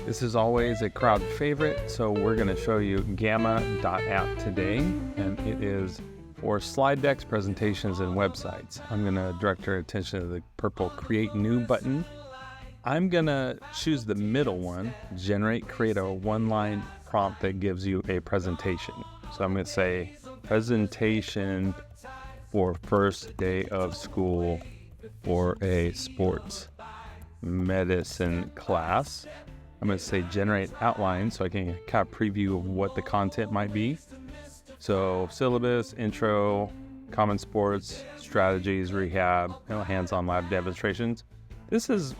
This is always a crowd favorite, so we're going to show you Gamma.app today, and it is for slide decks, presentations, and websites. I'm going to direct your attention to the purple Create New button. I'm going to choose the middle one, create a one-line prompt that gives you a presentation. So I'm going to say, presentation for first day of school for a sports medicine class. I'm going to say generate outline so I can kind of preview of what the content might be. So syllabus, intro, common sports, strategies, rehab, hands-on lab demonstrations. This is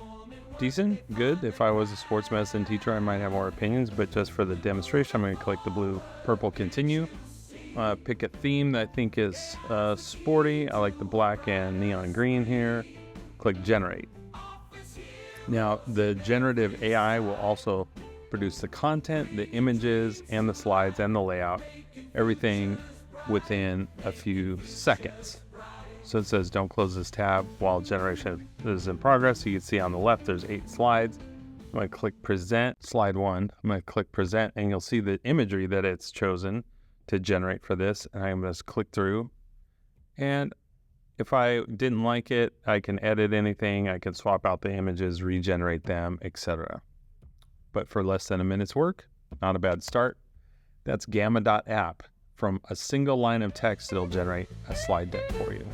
decent, good. If I was a sports medicine teacher, I might have more opinions, but just for the demonstration, I'm going to click the purple continue. Pick a theme that I think is sporty. I like the black and neon green here. Click generate. Now, the generative AI will also produce the content, the images, and the slides, and the layout, everything within a few seconds. So it says don't close this tab while generation is in progress. So you can see on the left, there's 8 slides. I'm going to click present, slide 1. I'm going to click present, and you'll see the imagery that it's chosen to generate for this. And I'm going to click through. And if I didn't like it, I can edit anything. I can swap out the images, regenerate them, etc. But for less than a minute's work, not a bad start. That's Gamma.app. From a single line of text, it'll generate a slide deck for you.